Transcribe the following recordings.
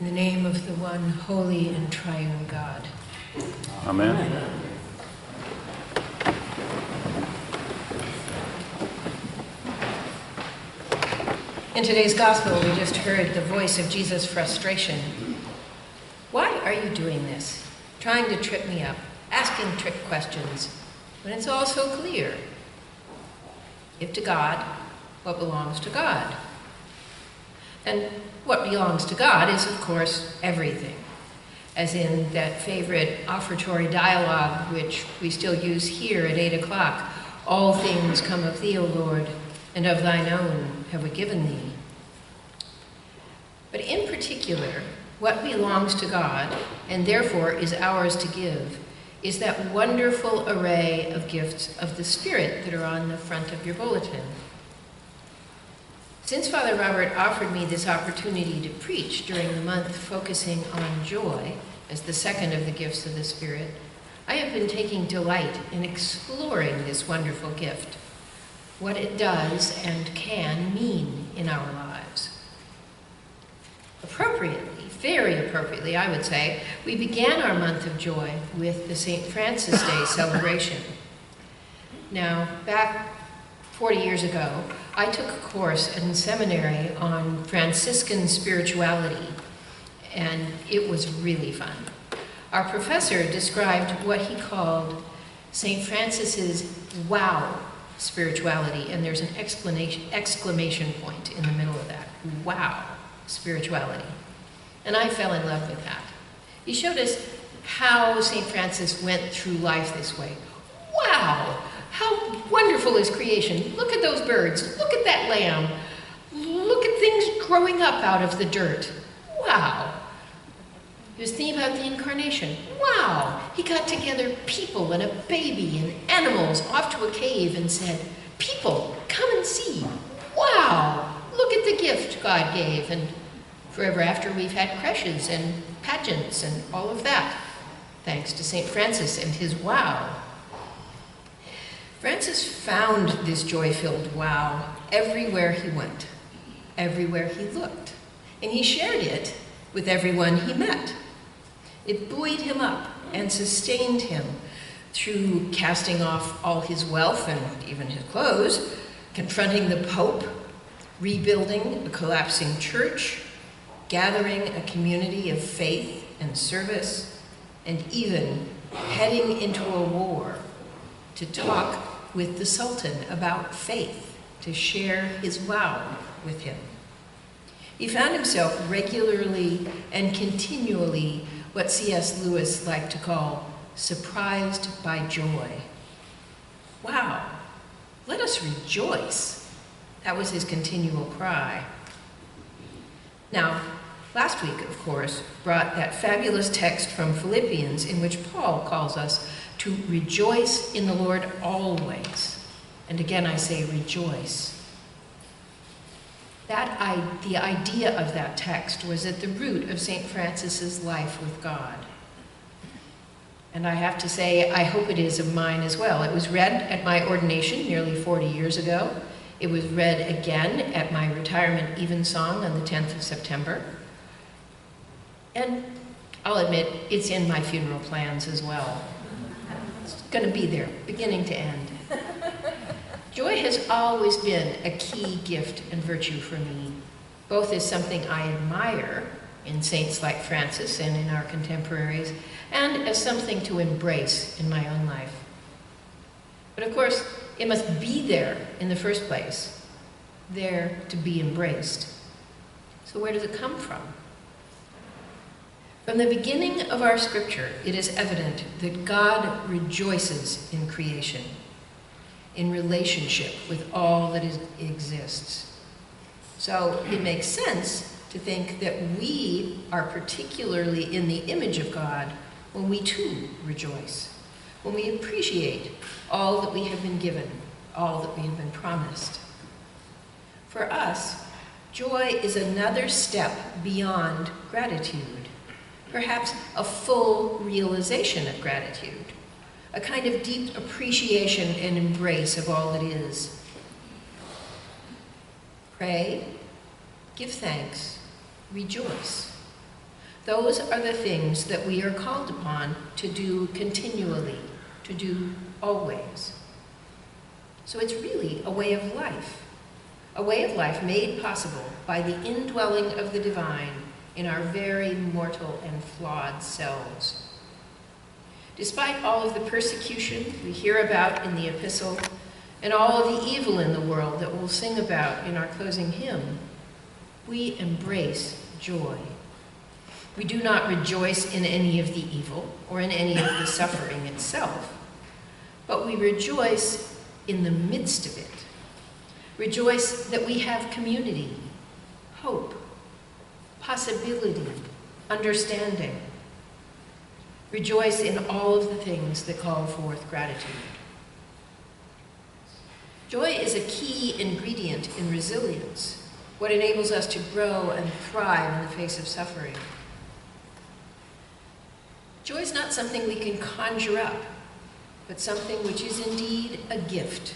In the name of the one holy and triune God. Amen. In today's gospel, we just heard the voice of Jesus' frustration. Why are you doing this? Trying to trip me up, asking trick questions, when it's all so clear. Give to God what belongs to God. And what belongs to God is, of course, everything. As in that favorite offertory dialogue, which we still use here at 8 o'clock. All things come of thee, O Lord, and of thine own have we given thee. But in particular, what belongs to God, and therefore is ours to give, is that wonderful array of gifts of the Spirit that are on the front of your bulletin. Since Father Robert offered me this opportunity to preach during the month focusing on joy as the second of the gifts of the Spirit, I have been taking delight in exploring this wonderful gift, what it does and can mean in our lives. Appropriately, very appropriately, I would say, we began our month of joy with the St. Francis Day celebration. Now, back 40 years ago, I took a course in seminary on Franciscan spirituality, and it was really fun. Our professor described what he called St. Francis's wow spirituality, and there's an exclamation point in the middle of that. Wow spirituality. And I fell in love with that. He showed us how St. Francis went through life this way. Wow! How wonderful is creation. Look at those birds. Look at that lamb. Look at things growing up out of the dirt. Wow. He was thinking about the incarnation. Wow. He got together people and a baby and animals off to a cave and said, people, come and see. Wow. Look at the gift God gave. And forever after, we've had creches and pageants and all of that, thanks to St. Francis and his wow. Francis found this joy-filled wow everywhere he went, everywhere he looked, and he shared it with everyone he met. It buoyed him up and sustained him through casting off all his wealth and even his clothes, confronting the Pope, rebuilding a collapsing church, gathering a community of faith and service, and even heading into a war to talk with the Sultan about faith, to share his wow with him. He found himself regularly and continually what C.S. Lewis liked to call surprised by joy. Wow, let us rejoice. That was his continual cry. Now, last week, of course, brought that fabulous text from Philippians in which Paul calls us to rejoice in the Lord always. And again, I say rejoice. The idea of that text was at the root of St. Francis's life with God. And I have to say, I hope it is of mine as well. It was read at my ordination nearly 40 years ago. It was read again at my retirement evensong on the 10th of September. And I'll admit, it's in my funeral plans as well. It's going to be there, beginning to end. Joy has always been a key gift and virtue for me, both as something I admire in saints like Francis and in our contemporaries, and as something to embrace in my own life. But of course, it must be there in the first place, there to be embraced. So where does it come from? From the beginning of our scripture, it is evident that God rejoices in creation, in relationship with all that exists. So it makes sense to think that we are particularly in the image of God when we too rejoice, when we appreciate all that we have been given, all that we have been promised. For us, joy is another step beyond gratitude, perhaps a full realization of gratitude, a kind of deep appreciation and embrace of all that is. Pray, give thanks, rejoice. Those are the things that we are called upon to do continually, to do always. So it's really a way of life made possible by the indwelling of the divine in our very mortal and flawed selves. Despite all of the persecution we hear about in the epistle, and all of the evil in the world that we'll sing about in our closing hymn, we embrace joy. We do not rejoice in any of the evil or in any of the suffering itself, but we rejoice in the midst of it. Rejoice that we have community, hope, possibility, understanding. Rejoice in all of the things that call forth gratitude. Joy is a key ingredient in resilience, what enables us to grow and thrive in the face of suffering. Joy is not something we can conjure up, but something which is indeed a gift,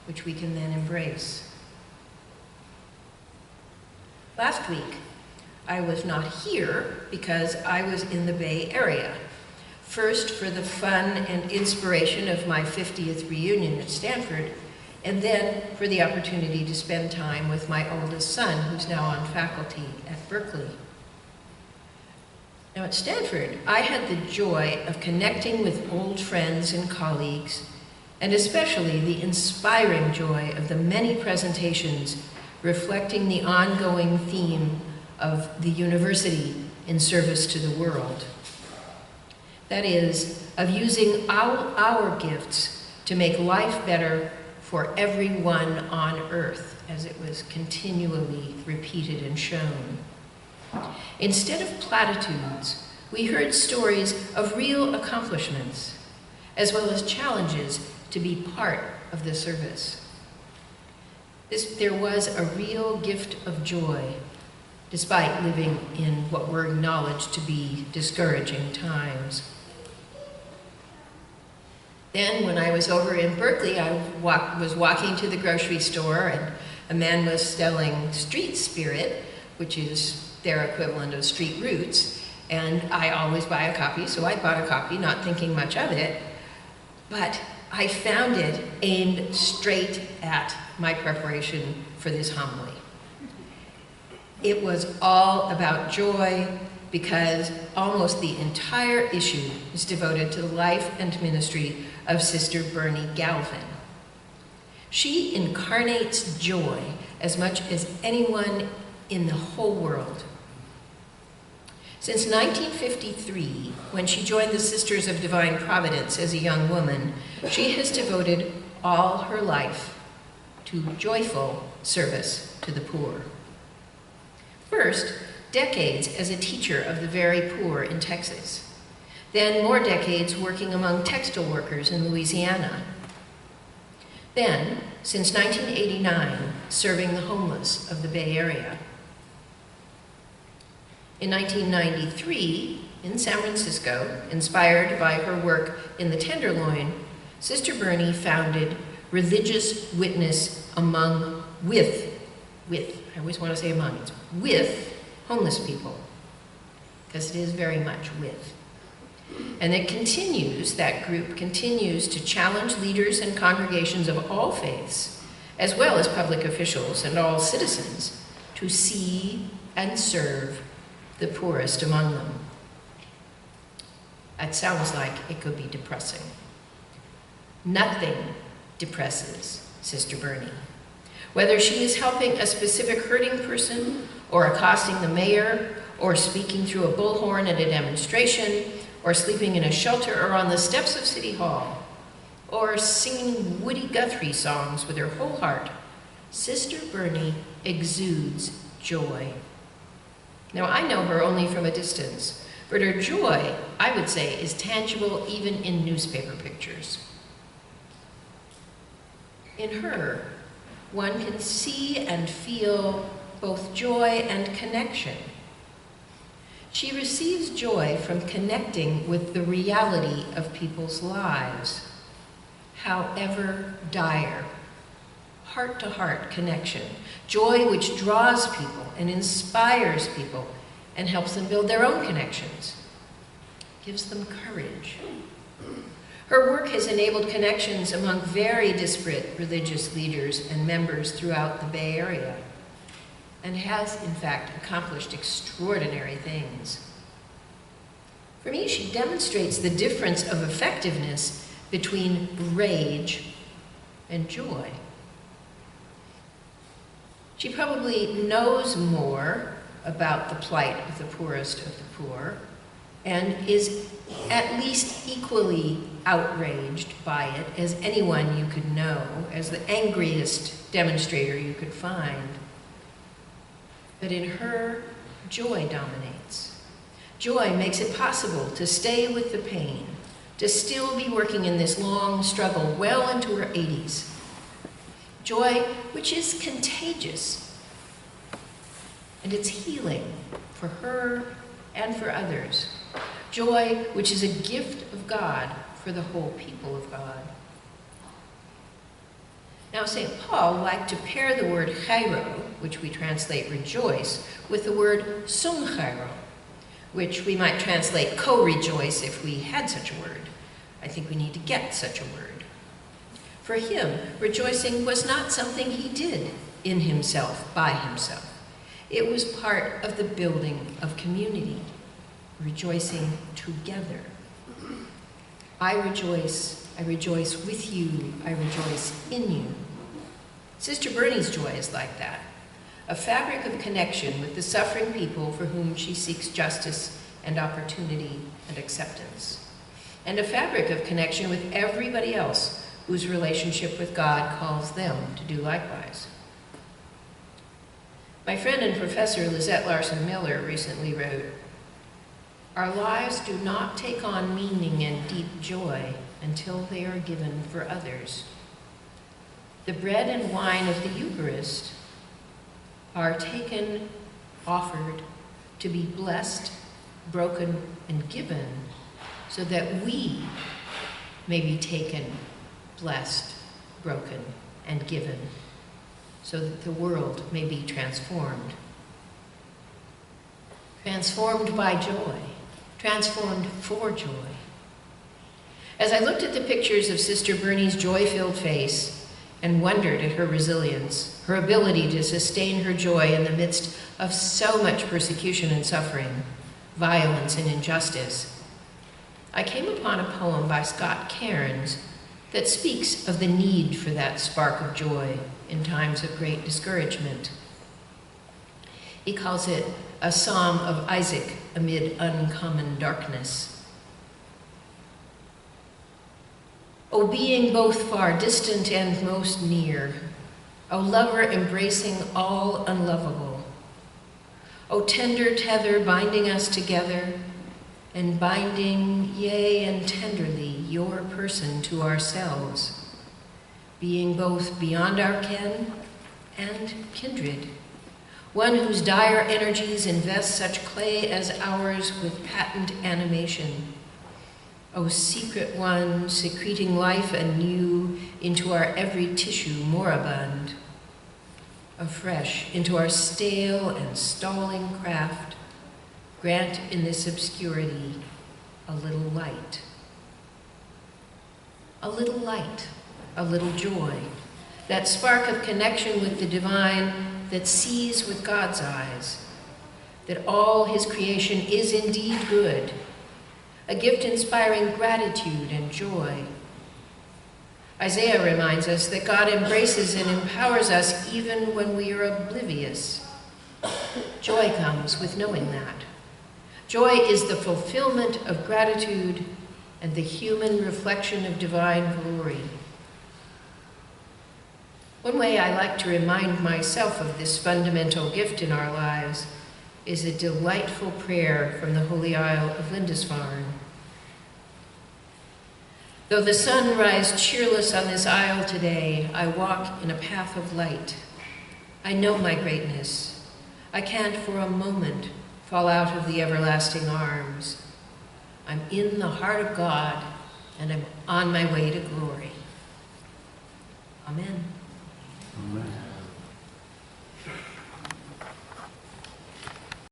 which we can then embrace. Last week, I was not here because I was in the Bay Area. First, for the fun and inspiration of my 50th reunion at Stanford, and then for the opportunity to spend time with my oldest son, who's now on faculty at Berkeley. Now at Stanford, I had the joy of connecting with old friends and colleagues, and especially the inspiring joy of the many presentations reflecting the ongoing theme of the university in service to the world. That is, of using our gifts to make life better for everyone on earth, as it was continually repeated and shown. Instead of platitudes, we heard stories of real accomplishments, as well as challenges to be part of the service. There was a real gift of joy, despite living in what were acknowledged to be discouraging times. Then, when I was over in Berkeley, I was walking to the grocery store, and a man was selling street spirit, which is their equivalent of street roots, and I always buy a copy, so I bought a copy, not thinking much of it, but I found it aimed straight at my preparation for this homily. It was all about joy, because almost the entire issue is devoted to the life and ministry of Sister Bernie Galvin. She incarnates joy as much as anyone in the whole world. Since 1953, when she joined the Sisters of Divine Providence as a young woman, she has devoted all her life to joyful service to the poor. First, decades as a teacher of the very poor in Texas. Then more decades working among textile workers in Louisiana. Then, since 1989, serving the homeless of the Bay Area. In 1993, in San Francisco, inspired by her work in the Tenderloin, Sister Bernie founded Religious Witness with, I always want to say among, it's with homeless people, because it is very much with. And it continues, that group continues to challenge leaders and congregations of all faiths, as well as public officials and all citizens, to see and serve the poorest among them. It sounds like it could be depressing. Nothing depresses Sister Bernie. Whether she is helping a specific hurting person, or accosting the mayor, or speaking through a bullhorn at a demonstration, or sleeping in a shelter or on the steps of City Hall, or singing Woody Guthrie songs with her whole heart, Sister Bernie exudes joy. Now, I know her only from a distance, but her joy, I would say, is tangible even in newspaper pictures. In her, one can see and feel both joy and connection. She receives joy from connecting with the reality of people's lives, however dire. Heart-to-heart connection, joy which draws people and inspires people and helps them build their own connections, gives them courage. Her work has enabled connections among very disparate religious leaders and members throughout the Bay Area, and has, in fact, accomplished extraordinary things. For me, she demonstrates the difference of effectiveness between rage and joy. She probably knows more about the plight of the poorest of the poor and is at least equally outraged by it as anyone you could know, as the angriest demonstrator you could find. But in her, joy dominates. Joy makes it possible to stay with the pain, to still be working in this long struggle well into her 80s. Joy which is contagious, and it's healing for her and for others. Joy which is a gift of God for the whole people of God. Now, St. Paul liked to pair the word chairo, which we translate rejoice, with the word sumchairo, which we might translate co-rejoice if we had such a word. I think we need to get such a word. For him, rejoicing was not something he did in himself, by himself. It was part of the building of community, rejoicing together. I rejoice with you, I rejoice in you. Sister Bernie's joy is like that, a fabric of connection with the suffering people for whom she seeks justice and opportunity and acceptance, and a fabric of connection with everybody else whose relationship with God calls them to do likewise. My friend and professor Lizette Larson Miller recently wrote, "Our lives do not take on meaning and deep joy until they are given for others. The bread and wine of the Eucharist are taken, offered, to be blessed, broken, and given, so that we may be taken, blessed, broken, and given, so that the world may be transformed. Transformed by joy, transformed for joy." As I looked at the pictures of Sister Bernie's joy-filled face and wondered at her resilience, her ability to sustain her joy in the midst of so much persecution and suffering, violence and injustice, I came upon a poem by Scott Cairns that speaks of the need for that spark of joy in times of great discouragement. He calls it a psalm of Isaac amid uncommon darkness. O being both far distant and most near, O lover embracing all unlovable, O tender tether binding us together, and binding, yea, and tenderly, your person to ourselves, being both beyond our ken and kindred, one whose dire energies invest such clay as ours with patent animation. O secret one, secreting life anew into our every tissue moribund, afresh into our stale and stalling craft, grant in this obscurity a little light. A little light, a little joy, that spark of connection with the divine that sees with God's eyes, that all his creation is indeed good, a gift inspiring gratitude and joy. Isaiah reminds us that God embraces and empowers us even when we are oblivious. Joy comes with knowing that. Joy is the fulfillment of gratitude and the human reflection of divine glory. One way I like to remind myself of this fundamental gift in our lives is a delightful prayer from the Holy Isle of Lindisfarne. Though the sun rise cheerless on this isle today, I walk in a path of light. I know my greatness. I can't for a moment fall out of the everlasting arms. I'm in the heart of God, and I'm on my way to glory. Amen. Amen.